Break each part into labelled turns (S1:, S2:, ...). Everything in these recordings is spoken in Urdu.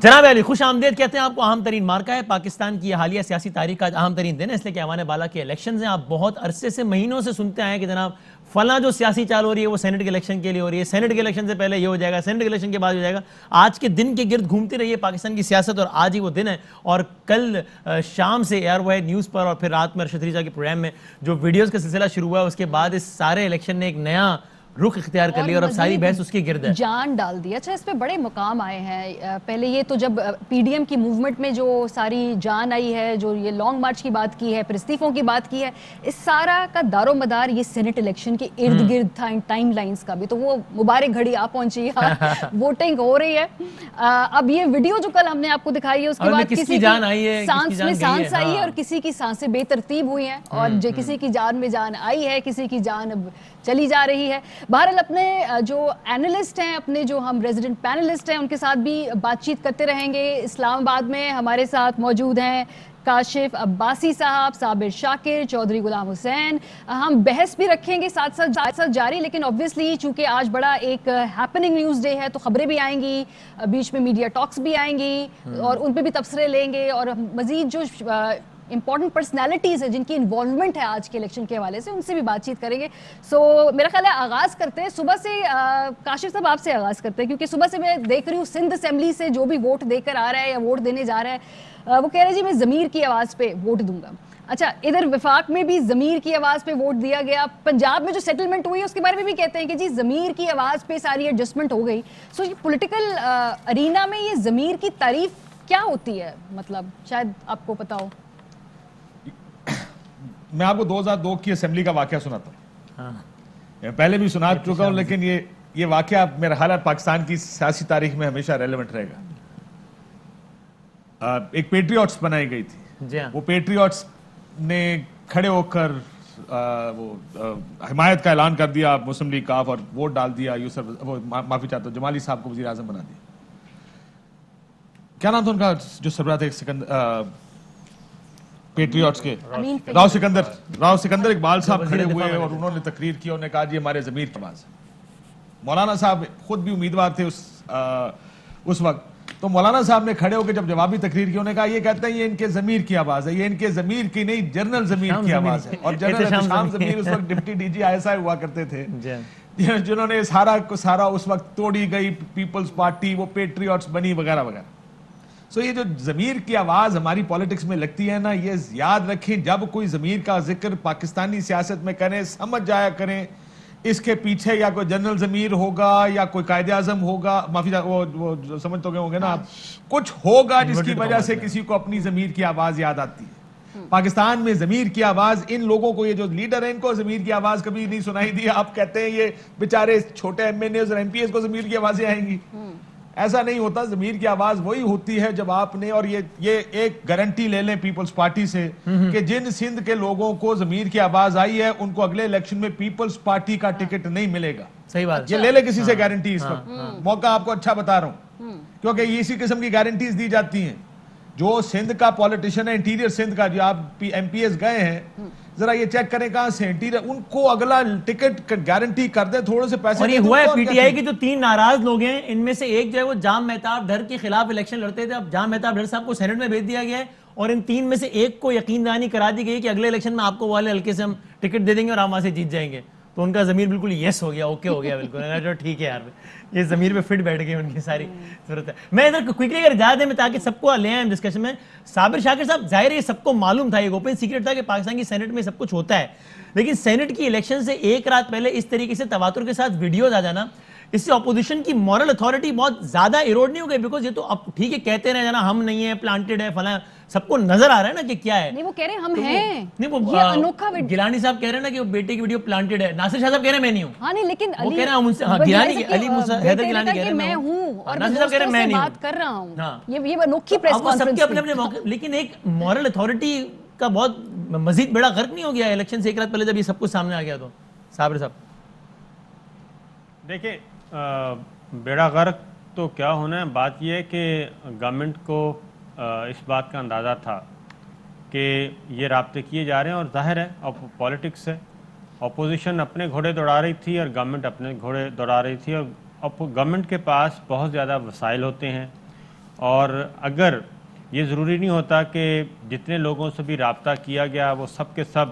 S1: جناب علی خوش آمدید کہتے ہیں آپ کو اہم ترین مارکہ ہے پاکستان کی یہ حالیہ سیاسی تاریخ کا اہم ترین دن ہے، اس لیے کہ ایوان بالا کے الیکشنز ہیں. آپ بہت عرصے سے مہینوں سے سنتے آئے ہیں کہ جناب فلاں جو سیاسی چال ہو رہی ہے وہ سینٹ کے الیکشن کے لیے ہو رہی ہے، سینٹ کے الیکشن سے پہلے یہ ہو جائے گا، سینٹ کے الیکشن کے بعد ہو جائے گا. آج کے دن کے گرد گھومتی رہی ہے پاکستان کی سیاست اور آج ہی وہ دن ہے. اور کل شام سے ایئر ہوا ہے نیوز پر اور پھر رات میں ارشد ریزا کے پروگرام میں جو ویڈیوز کا سلسلہ شروع ہوا ہے، اس کے بعد اس سارے الیکشن نے ایک نیا رخ اختیار کر لیا اور اب ساری بحث اس کے گرد ہے.
S2: جان ڈال دی. اچھا اس پہ بڑے مقام آئے ہیں. پہلے یہ تو جب پی ڈی ایم کی موومنٹ میں جو ساری جان آئی ہے، جو یہ لانگ مارچ کی بات کی ہے، پھر استعفوں کی بات کی ہے، اس سارا کا دار و مدار یہ سینٹ الیکشن کے ارد گرد تھا، ان ٹائم لائنز کا بھی. تو وہ مبارک گھڑی آ پہنچی ہے، ووٹنگ ہو رہی ہے. اب یہ ویڈیو جو کل ہم نے آپ کو دکھائی ہے، اس کے بعد کسی کی
S1: جان آئی ہے،
S2: سانس میں سانس آئی ہے اور کسی کی سانسیں بے ترتیب ہوئی ہیں اور کسی کی جان میں جان آئی ہے، کسی کی جان اب چلی جا رہی ہے. بہرحال اپنے جو اینالسٹ ہیں، اپنے جو ہم ریزیڈنٹ پینلسٹ ہیں، ان کے ساتھ بھی بات چیت کرتے رہیں گے. اسلام آباد میں ہمارے ساتھ موجود ہیں کاشف عباسی صاحب، صابر شاکر، چودھری غلام حسین. ہم بحث بھی رکھیں گے ساتھ ساتھ جاری، لیکن obviously چونکہ آج بڑا ایک ہیپننگ نیوز ڈے ہے تو خبریں بھی آئیں گی، بیچ میں میڈیا ٹاکس بھی آئیں گی اور ان پہ بھی تبصرے لیں گے اور مزید جو امپورٹنٹ پرسنالٹیز ہیں جن کی انوالومنٹ ہے آج کے الیکشن کے حوالے سے، ان سے بھی بات چیت کریں گے. سو میرا خیال ہے آغاز کرتے ہیں صبح سے. کاشف صاحب آپ سے آغاز کرتے ہیں کیونکہ صبح سے میں دیکھ رہی ہوں سندھ اسمبلی سے جو بھی ووٹ دے کر آ رہا ہے یا ووٹ دینے جا رہا ہے وہ کہہ رہے ہیں جی میں ضمیر کی آواز پہ ووٹ دوں گا. اچھا ادھر وفاق میں بھی ضمیر کی آواز پہ ووٹ دیا گیا. پنجاب میں جو سیٹلمنٹ ہوئی اس کے بارے میں بھی کہتے ہیں کہ جی ضمیر کی آواز پہ ساری ایڈجسٹمنٹ ہو گئی. سو یہ پولیٹیکل ارینا میں یہ ضمیر کی تعریف کیا ہوتی ہے؟ مطلب شاید آپ کو پتا ہو.
S3: میں آپ کو 2002 کی اسمبلی کا واقعہ سناتا ہوں. پہلے بھی سنا چکا ہوں لیکن یہ واقعہ میرا خیال ہے پاکستان کی سیاسی تاریخ میں ہمیشہ ریلیونٹ رہے گا. ایک پیٹریوٹس بنائی گئی تھی. وہ پیٹریوٹس نے کھڑے ہو کر وہ حمایت کا اعلان کر دیا مسلم لیگ کاف اور ووٹ ڈال دیا. معافی چاہتا ہوں، جمالی صاحب کو وزیر اعظم بنا دیا. کیا نام تھا ان کا جو سربراہ تھے پیٹریوٹس کے؟ راؤ سکندر اقبال صاحب کھڑے ہوئے اور انہوں نے تقریر کی. انہوں نے کہا جی ہمارے ضمیر کی آواز ہے. مولانا صاحب خود بھی امیدوار تھے اس وقت. تو مولانا صاحب نے کھڑے ہو کے جب جوابی تقریر کی انہوں نے کہا یہ کہتے ہیں یہ ان کے ضمیر کی آواز ہے، یہ ان کے ضمیر کی نہیں جنرل ضمیر کی آواز ہے. اور جنرل احتشام ضمیر اس وقت ڈپٹی ڈی جی ISI ہوا کرتے تھے جنہوں نے سارا اس وقت توڑی گئی پیپلز پارٹی، وہ پیٹریوٹس بنی وغیرہ وغیرہ. سو یہ جو ضمیر کی آواز ہماری پولیٹکس میں لگتی ہے نا، یہ یاد رکھیں جب کوئی ضمیر کا ذکر پاکستانی سیاست میں کریں سمجھ جایا کریں اس کے پیچھے یا کوئی جنرل ضمیر ہوگا یا کوئی قائد اعظم ہوگا، معافی وہ سمجھ تو گئے ہوں گے نا آپ، کچھ ہوگا جس کی وجہ سے کسی کو اپنی ضمیر کی آواز یاد آتی ہے. پاکستان میں ضمیر کی آواز ان لوگوں کو، یہ جو لیڈر ہیں ان کو ضمیر کی آواز کبھی نہیں سنائی دی. آپ کہتے ہیں یہ بیچارے چھوٹے MNAs اور MPs کو ضمیر کی آوازیں آئیں گی. ایسا نہیں ہوتا. ضمیر کی آواز وہی ہوتی ہے جب آپ نے، اور یہ ایک گارنٹی لے لیں پیپلز پارٹی سے کہ جن سندھ کے لوگوں کو ضمیر کی آواز آئی ہے ان کو اگلے الیکشن میں پیپلز پارٹی کا ٹکٹ نہیں ملے گا.
S1: صحیح بات.
S3: یہ لے لے کسی سے گارنٹی. اس وقت موقع آپ کو اچھا بتا رہا ہوں کیونکہ اسی قسم کی گارنٹیز دی جاتی ہیں. جو سندھ کا پولیٹیشن ہے انٹیریئر سندھ کا، جو آپ MPs گئے ہیں ذرا یہ چیک کریں کہاں سے انٹیریئر، ان کو اگلا ٹکٹ گارنٹی کر دیں تھوڑے سے پیسے.
S1: اور یہ ہوا ہے PTI کے جو 3 ناراض لوگ ہیں ان میں سے ایک جو ہے وہ جام مہتاب ڈھر کے خلاف الیکشن لڑتے تھے. اب جام مہتاب ڈھر صاحب کو سینٹ میں بھیج دیا گیا ہے اور ان 3 میں سے ایک کو یقین دہانی کرا دی گئی کہ اگلے الیکشن میں آپ کو والے ہلکے سے ہم ٹکٹ دے دیں گے اور آپ وہاں سے جیت جائیں گے. تو ان کا ضمیر بالکل یس ہو گیا، اوکے ہو گیا بالکل. ٹھیک ہے یار، یہ ضمیر پہ فٹ بیٹھ گئی ان کی ساری ضرورت ہے. میں ادھر کوئکلی اگر اجازت دیں میں تاکہ سب کو لے آئیں ڈسکشن میں. صابر شاکر صاحب، ظاہر ہے یہ سب کو معلوم تھا، یہ اوپن سیکرٹ تھا کہ پاکستان کی سینٹ میں سب کچھ ہوتا ہے، لیکن سینٹ کی الیکشن سے ایک رات پہلے اس طریقے سے تواتر کے ساتھ ویڈیوز آ جانا، اس سے اپوزیشن کی مورل اتھارٹی بہت زیادہ ایروڈ نہیں ہو گئی؟ بیکاز یہ تو اب ٹھیک ہے کہتے رہے جانا ہم نہیں ہیں، پلانٹڈ ہے فلاں، سب کو نظر آ رہا ہے نا کہ کیا ہے.
S2: نہیں وہ کہہ رہے ہیں ہم ہیں.
S1: نہیں وہ گیلانی صاحب کہہ رہے ہیں نا کہ وہ بیٹے کی ویڈیو پلانٹڈ ہے. ناصر شاہ صاحب کہہ رہے ہیں میں نہیں ہوں.
S2: ہاں نہیں لیکن
S1: وہ کہہ رہے ہیں ہم ان سے گیلانی علی موسیٰ حیدر گیلانی کہہ رہے ہیں میں ہوں
S2: اور
S1: ناصر صاحب کہہ رہے ہیں میں نہیں
S2: بات کر رہا ہوں.
S1: ہاں
S2: یہ انوکھی پریس
S1: کانفرنس سب کے اپنے اپنے
S2: کانفرنس
S1: موقع، لیکن ایک مورل اتھارٹی کا بہت مزید بڑا غرق نہیں ہو گیا الیکشن سے ایک رات پہلے جب یہ سب کچھ سامنے آ گیا؟ تو صابر صاحب
S4: دیکھیں بیڑا غرق تو کیا ہونا ہے، بات یہ ہے کہ گورنمنٹ کو اس بات کا اندازہ تھا کہ یہ رابطے کیے جا رہے ہیں اور ظاہر ہے اب پولیٹکس ہے، اپوزیشن اپنے گھوڑے دوڑا رہی تھی اور گورنمنٹ اپنے گھوڑے دوڑا رہی تھی. اور گورنمنٹ کے پاس بہت زیادہ وسائل ہوتے ہیں اور اگر یہ ضروری نہیں ہوتا کہ جتنے لوگوں سے بھی رابطہ کیا گیا وہ سب کے سب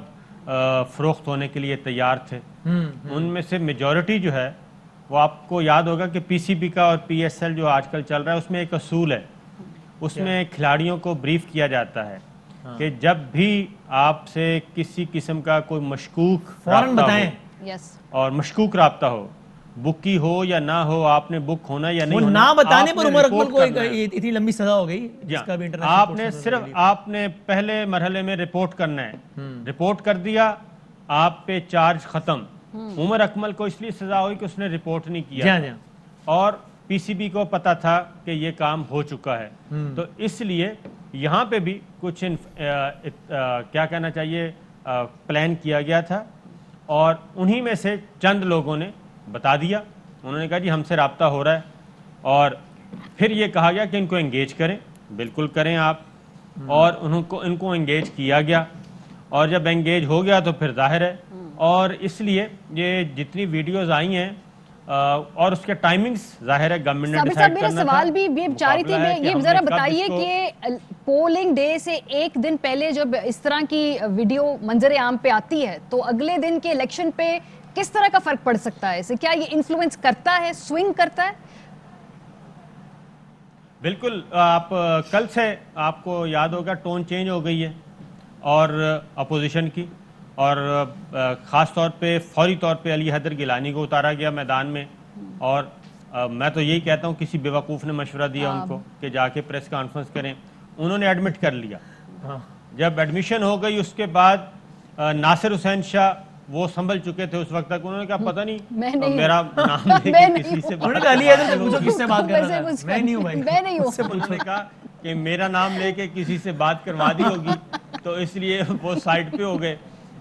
S4: فروخت ہونے کے لیے تیار تھے. ان میں سے میجورٹی جو ہے وہ آپ کو یاد ہوگا کہ پی سی بی کا اور پی ایس ایل جو آج کل چل رہا ہے اس میں ایک اصول ہے, اس میں کھلاڑیوں کو بریف کیا جاتا ہے کہ جب بھی آپ سے کسی قسم کا کوئی مشکوک رابطہ ہو اور مشکوک رابطہ ہو, بکی ہو یا نہ ہو, آپ نے بک ہونا یا نہیں ہونا,
S1: نہ بتانے پر عمر اکمل کو اتنی لمبی سزا ہو گئی.
S4: آپ نے صرف آپ نے پہلے مرحلے میں رپورٹ کرنا ہے, رپورٹ کر دیا آپ پہ چارج ختم. عمر اکمل کو اس لیے سزا ہوئی کہ اس نے رپورٹ نہیں کیا اور پی سی بی کو پتا تھا کہ یہ کام ہو چکا ہے. تو اس لیے یہاں پہ بھی کچھ کیا کہنا چاہیے پلان کیا گیا تھا اور انہی میں سے چند لوگوں نے بتا دیا. انہوں نے کہا جی ہم سے رابطہ ہو رہا ہے اور پھر یہ کہا گیا کہ ان کو انگیج کریں. بالکل کریں آپ, اور ان کو انگیج کیا گیا اور جب انگیج ہو گیا تو پھر ظاہر ہے. اور اس لیے یہ جتنی ویڈیوز آئی ہیں اور اس کے ٹائمنگز ظاہر ہے گورنمنٹ نے ڈیسائیڈ کرنا تھا.
S2: میرا سوال بھی یہ چاہی تھی, یہ ذرا بتائیے کہ پولنگ ڈے سے ایک دن پہلے جب اس طرح کی ویڈیو منظر عام پہ آتی ہے تو اگلے دن کے الیکشن پہ کس طرح کا فرق پڑ سکتا ہے اسے؟ کیا یہ انفلوئنس کرتا ہے, سوئنگ کرتا ہے؟
S4: بالکل, آپ کل سے آپ کو یاد ہوگا ٹون چینج ہو گئی ہے اور اپوزیشن کی, اور خاص طور پہ فوری طور پہ علی حیدر گیلانی کو اتارا گیا میدان میں. اور میں تو یہی کہتا ہوں کسی بیوقوف نے مشورہ دیا ان کو کہ جا کے پریس کانفرنس کریں, انہوں نے ایڈمٹ کر لیا. جب ایڈمیشن ہو گئی اس کے بعد ناصر حسین شاہ وہ سنبھل چکے تھے اس وقت تک, انہوں نے کہا پتہ نہیں میرا نام لے کے کسی سے بات انہوں نے کہا کہ میرا نام لے کے کسی سے بات کروا دی ہوگی, تو اس لیے وہ سائڈ پہ ہو گئے.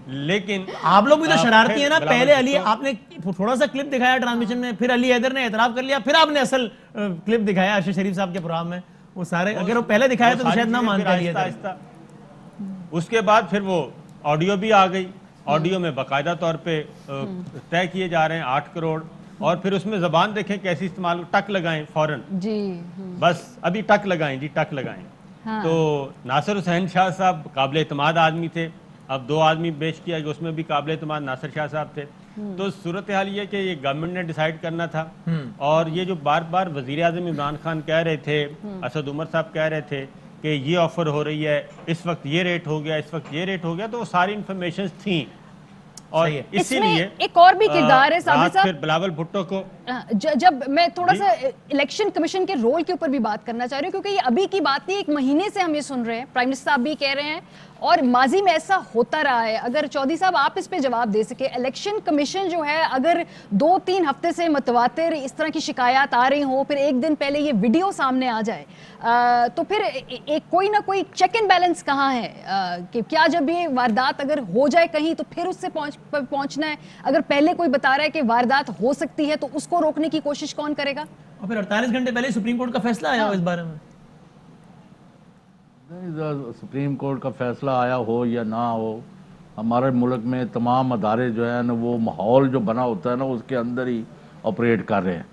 S4: لیکن
S1: آپ لوگ بھی تو شرارتی ہیں نا, پہلے علی آپ نے تھوڑا سا کلپ دکھایا ٹرانسمیشن میں, پھر علی حیدر نے اعتراف کر لیا, پھر آپ نے اصل کلپ دکھایا ارشد شریف صاحب کے پروگرام میں. وہ سارے اگر وہ پہلے دکھایا تو شاید نہ مانتے علی حیدر.
S4: اس کے بعد پھر وہ آڈیو بھی آ گئی, آڈیو میں باقاعدہ طور پہ طے کیے جا رہے ہیں 8 کروڑ, اور پھر اس میں زبان دیکھیں کیسی استعمال, ٹک لگائیں فوراً جی, بس ابھی ٹک لگائیں جی ٹک لگائیں. تو ناصر حسین شاہ صاحب قابل اعتماد آدمی تھے, اب 2 آدمی پیش کیا کہ اس میں بھی قابل اعتماد ناصر شاہ صاحب تھے. تو صورتحال یہ کہ یہ گورنمنٹ نے ڈیسائیڈ کرنا تھا, اور یہ جو بار بار وزیر اعظم عمران خان کہہ رہے تھے, اسد عمر صاحب کہہ رہے تھے کہ یہ آفر ہو رہی ہے, اس وقت یہ ریٹ ہو گیا, اس وقت یہ ریٹ ہو گیا, تو وہ ساری انفارمیشنز تھیں. اور اسی لیے
S2: ایک اور بھی کردار ہے صابر صاحب,
S4: پھر بلاول بھٹو کو
S2: جب میں تھوڑا سا الیکشن کمیشن کے رول کے اوپر بھی بات کرنا چاہ رہی ہوں, کیونکہ یہ ابھی کی بات نہیں, 1 مہینے سے ہم یہ سن رہے ہیں, پرائم منسٹر صاحب بھی کہہ رہے ہیں اور ماضی میں ایسا ہوتا رہا ہے. اگر چودھری صاحب آپ اس پہ جواب دے سکے, الیکشن کمیشن جو ہے اگر 2-3 ہفتے سے متواتر اس طرح کی شکایات آ رہی ہوں, پھر ایک دن پہلے یہ ویڈیو سامنے آ جائے, تو پھر ایک کوئی نہ کوئی چیک اینڈ بیلنس کہاں ہے کہ کیا جب یہ واردات اگر ہو جائے کہیں تو پھر اس سے پہنچنا ہے, اگر پہلے کوئی بتا رہا ہے کہ واردات ہو سکتی ہے تو اس کو روکنے کی کوشش کون کرے گا؟
S1: اور پھر 48 گھنٹے پہلے سپریم کورٹ کا فیصلہ آیا ہو اس بارے میں.
S5: سپریم کورٹ کا فیصلہ آیا ہو یا نہ ہو, ہمارے ملک میں تمام ادارے جو ہیں نا وہ ماحول جو بنا ہوتا ہے نا اس کے اندر ہی آپریٹ کر رہے ہیں.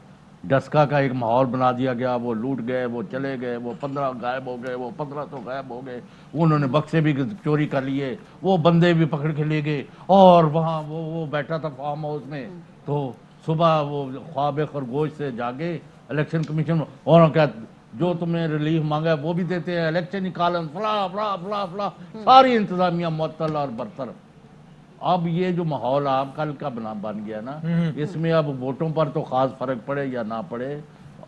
S5: ڈسکا کا ایک ماحول بنا دیا گیا, وہ لوٹ گئے, وہ چلے گئے, وہ 15 غائب ہو گئے, وہ 1500 غائب ہو گئے, انہوں نے بکسے بھی چوری کر لیے, وہ بندے بھی پکڑ کے لے گئے, اور وہاں وہ بیٹھا تھا فارم ہاؤس میں, تو صبح وہ خواب خرگوش سے جاگے الیکشن کمیشن, اور کیا جو تمہیں ریلیف مانگا ہے وہ بھی دیتے ہیں, الیکشن نکالن فلا فلا فلا فلا, ساری انتظامیہ معطل اور برطرف. اب یہ جو ماحول آپ کل کا بن گیا نا, اس میں اب ووٹوں پر تو خاص فرق پڑے یا نہ پڑے,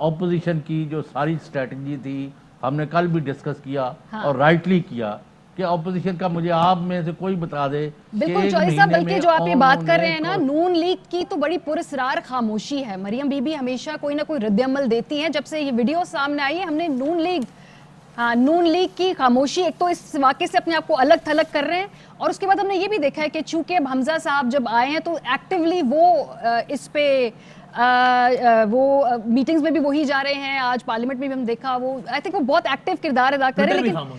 S5: اپوزیشن کی جو ساری اسٹریٹجی تھی ہم نے کل بھی ڈسکس کیا اور رائٹلی کیا کہ اپوزیشن کا مجھے آپ میں سے کوئی بتا دے.
S2: بالکل چودھری صاحب, بلکہ جو آپ یہ بات کر رہے ہیں نا, نون لیگ کی تو بڑی پراسرار خاموشی ہے. مریم بی بی ہمیشہ کوئی نہ کوئی رد عمل دیتی ہیں. جب سے یہ ویڈیو سامنے آئی ہے ہم نے نون لیگ کی خاموشی, ایک تو اس واقعے سے اپنے آپ کو الگ تھلگ کر رہے ہیں, اور اس کے بعد ہم نے یہ بھی دیکھا ہے کہ چونکہ اب حمزہ صاحب جب آئے ہیں تو ایکٹیولی وہ اس پہ وہ میٹنگز میں بھی وہی جا رہے ہیں, آج پارلیمنٹ میں بھی ہم دیکھا, وہ آئی تھنک وہ بہت ایکٹیو کردار ادا کر رہے ہیں. لیکن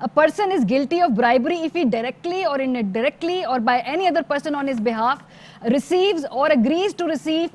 S2: a person is guilty of bribery if he directly or indirectly or by any other person on his behalf receives or agrees to receive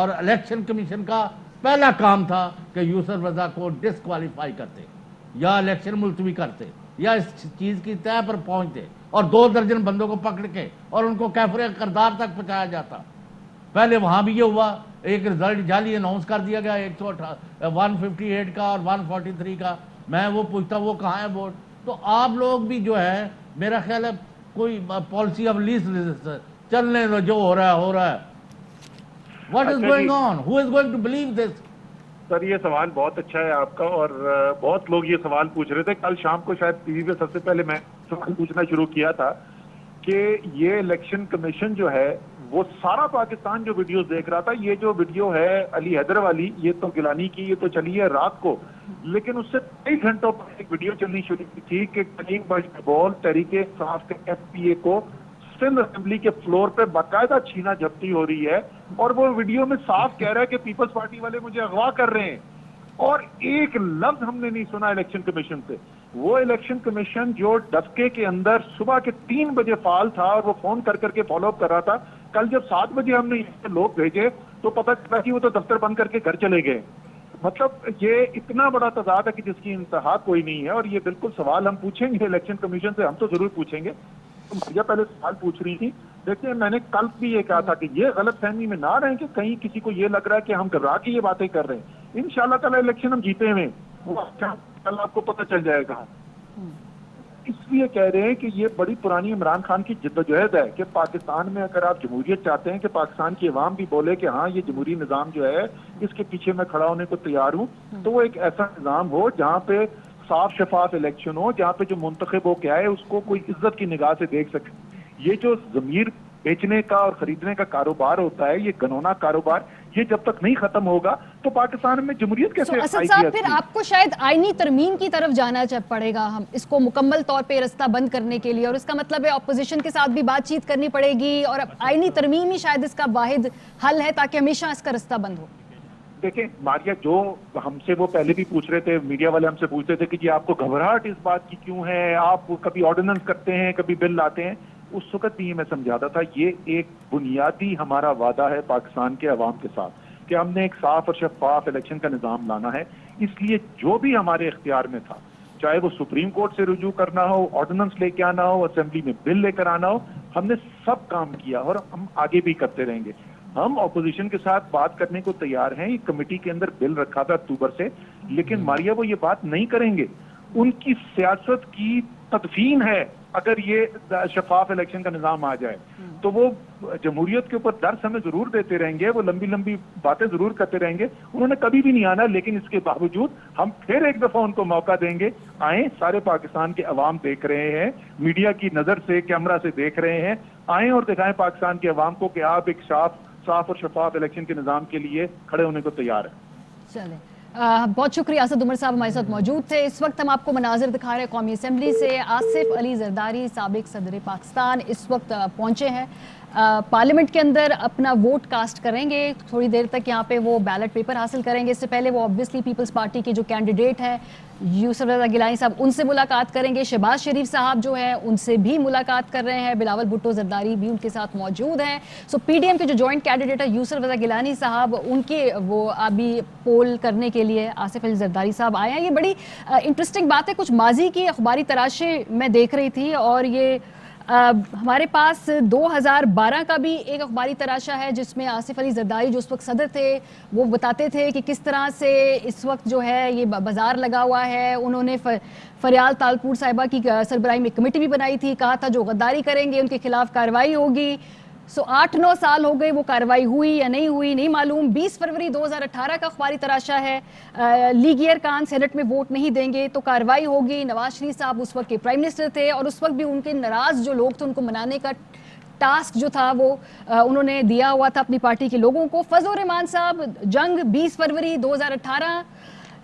S5: اور الیکشن کمیشن کا پہلا کام تھا کہ یوسف رضا کو ڈسکوالیفائی کرتے یا الیکشن ملتوی کرتے یا اس چیز کی طے پر پہنچتے اور 2 درجن بندوں کو پکڑ کے اور ان کو کیفر کردار تک پہنچایا جاتا. پہلے وہاں بھی یہ ہوا, ایک رزلٹ جعلی اناؤنس کر دیا گیا 158 کا اور 143 کا. میں وہ پوچھتا وہ کہاں ہے ووٹ. تو آپ لوگ بھی جو ہے میرا خیال ہے کوئی پالیسی آف لیسٹ ریزسٹنس چلنے دو, جو ہو رہا ہے. What is going on, who is going to believe this?
S6: Sir یہ سوال بہت اچھا ہے آپ کا, اور بہت لوگ یہ سوال پوچھ رہے تھے. کل شام کو شاید ٹی وی پہ سب سے پہلے میں سوال پوچھنا شروع کیا تھا کہ یہ الیکشن کمیشن جو ہے وہ سارا پاکستان جو ویڈیوز دیکھ رہا تھا. یہ جو ویڈیو ہے علی حیدر والی, یہ تو گیلانی کی, یہ تو چلی ہے رات کو, لیکن اس سے کئی گھنٹوں پر ایک ویڈیو چلنی شروع کی تھی کہ کلیم بشمول تحریک انصاف کے ایف پی اے کو سندھ اسمبلی کے فلور پہ باقاعدہ چھینا جھپٹی ہو رہی ہے, اور وہ ویڈیو میں صاف کہہ رہا ہے کہ پیپلز پارٹی والے مجھے اغوا کر رہے ہیں, اور ایک لفظ ہم نے نہیں سنا الیکشن کمیشن سے. وہ الیکشن کمیشن جو ڈسکے کے اندر صبح کے 3 بجے فعال تھا اور وہ فون کر کے فالو اپ کر رہا تھا, کل جب 7 بجے ہم نے لوگ بھیجے تو پتہ چلا کہ وہ تو دفتر بند کر کے گھر چلے گئے. مطلب یہ اتنا بڑا تضاد ہے کہ جس کی انتہا کوئی نہیں ہے. اور یہ بالکل سوال ہم پوچھیں گے الیکشن کمیشن سے, ہم تو ضرور پوچھیں گے. یہ پہلے سوال پوچھ رہی تھی, دیکھیں میں نے کل بھی یہ کہا تھا کہ یہ غلط فہمی میں نہ رہیں کہ کہیں کسی کو یہ لگ رہا ہے کہ ہم گھبرا کے یہ باتیں کر رہے ہیں. انشاءاللہ تعالی الیکشن ہم جیتے ہوئے, وہ انشاءاللہ آپ کو پتہ چل جائے گا. اس لیے کہہ رہے ہیں کہ یہ بڑی پرانی عمران خان کی جدوجہد ہے کہ پاکستان میں اگر آپ جمہوریت چاہتے ہیں کہ پاکستان کی عوام بھی بولے کہ ہاں یہ جمہوری نظام جو ہے اس کے پیچھے میں کھڑا ہونے کو تیار ہوں, تو وہ ایک ایسا نظام ہو جہاں پہ صاف شفاف الیکشن ہو, جہاں پہ جو منتخب ہو کے آئے اس کو کوئی عزت کی نگاہ سے دیکھ سکے. یہ جو ضمیر بیچنے کا اور خریدنے کا کاروبار ہوتا ہے, یہ گنونا کاروبار, یہ جب تک نہیں ختم ہوگا تو پاکستان میں جمہوریت کیسے
S2: اسد صاحب پھر آپ کو شاید آئینی ترمیم کی طرف جانا پڑے گا, ہم اس کو مکمل طور پہ رستہ بند کرنے کے لیے, اور اس کا مطلب ہے اپوزیشن کے ساتھ بھی بات چیت کرنی پڑے گی, اور آئینی ترمیم ہی شاید اس کا واحد حل ہے تاکہ ہمیشہ اس کا رستہ بند ہو.
S6: دیکھیں ماریہ, جو ہم سے وہ پہلے بھی پوچھ رہے تھے, میڈیا والے ہم سے پوچھتے تھے کہ جی آپ کو گھبراہٹ اس بات کی کیوں ہے, آپ کبھی آرڈیننس کرتے ہیں کبھی بل لاتے ہیں. اس وقت بھی میں سمجھاتا تھا یہ ایک بنیادی ہمارا وعدہ ہے پاکستان کے عوام کے ساتھ کہ ہم نے ایک صاف اور شفاف الیکشن کا نظام لانا ہے. اس لیے جو بھی ہمارے اختیار میں تھا, چاہے وہ سپریم کورٹ سے رجوع کرنا ہو, آرڈیننس لے کے آنا ہو, اسمبلی میں بل لے کر آنا ہو, ہم نے سب کام کیا اور ہم آگے بھی کرتے رہیں گے. ہم اپوزیشن کے ساتھ بات کرنے کو تیار ہیں. یہ کمیٹی کے اندر بل رکھا تھا اکتوبر سے, لیکن ماریہ وہ یہ بات نہیں کریں گے. ان کی سیاست کی تدفین ہے اگر یہ شفاف الیکشن کا نظام آ جائے تو وہ جمہوریت کے اوپر درس ہمیں ضرور دیتے رہیں گے, وہ لمبی لمبی باتیں ضرور کرتے رہیں گے. انہوں نے کبھی بھی نہیں آنا, لیکن اس کے باوجود ہم پھر ایک دفعہ ان کو موقع دیں گے. آئیں, سارے پاکستان کے عوام دیکھ رہے ہیں, میڈیا کی نظر سے کیمرہ سے دیکھ رہے ہیں. آئیں اور دکھائیں پاکستان کے عوام کو کہ آپ ایک صاف اور شفاف الیکشن کے نظام کے لیے کھڑے ہونے کو تیار ہیں.
S2: چلیں, بہت شکریہ اسد عمر صاحب ہمارے ساتھ موجود تھے. اس وقت ہم آپ کو مناظر دکھا رہے ہیں قومی اسمبلی سے. آصف علی زرداری سابق صدر پاکستان اس وقت پہنچے ہیں پارلیمنٹ کے اندر, اپنا ووٹ کاسٹ کریں گے. تھوڑی دیر تک یہاں پہ وہ بیلٹ پیپر حاصل کریں گے. اس سے پہلے وہ obviously پیپلز پارٹی کے جو کینڈیڈیٹ ہیں یوسف رضا گیلانی صاحب, ان سے ملاقات کریں گے. شہباز شریف صاحب جو ہیں ان سے بھی ملاقات کر رہے ہیں. بلاول بھٹو زرداری بھی ان کے ساتھ موجود ہیں. سو پی ڈی ایم کے جو جوائنٹ کینڈیڈیٹ ہے یوسف رضا گیلانی صاحب, ان کے وہ ابھی پول کرنے کے لیے آصف علی زرداری صاحب آئے ہیں. یہ بڑی انٹرسٹنگ بات ہے. کچھ ماضی کی اخباری تراشیں میں دیکھ رہی تھی, اور یہ ہمارے پاس 2012 کا بھی ایک اخباری تراشا ہے جس میں آصف علی زرداری جو اس وقت صدر تھے وہ بتاتے تھے کہ کس طرح سے اس وقت جو ہے یہ بازار لگا ہوا ہے. انہوں نے فریال تالپور صاحبہ کی سربراہی میں کمیٹی بھی بنائی تھی, کہا تھا جو غداری کریں گے ان کے خلاف کارروائی ہوگی. 8-9 سال ہو گئے, وہ کارروائی ہوئی یا نہیں ہوئی نہیں معلوم. 20 فروری 2018 کا اخباری تراشا ہے, لیگیر کان سینٹ میں ووٹ نہیں دیں گے تو کارروائی ہوگی. نواز شریف صاحب اس وقت کے پرائم منسٹر تھے, اور اس وقت بھی ان کے ناراض جو لوگ تھے ان کو منانے کا ٹاسک جو تھا وہ انہوں نے دیا ہوا تھا اپنی پارٹی کے لوگوں کو. فضل الرحمان صاحب, جنگ 20 فروری 2018,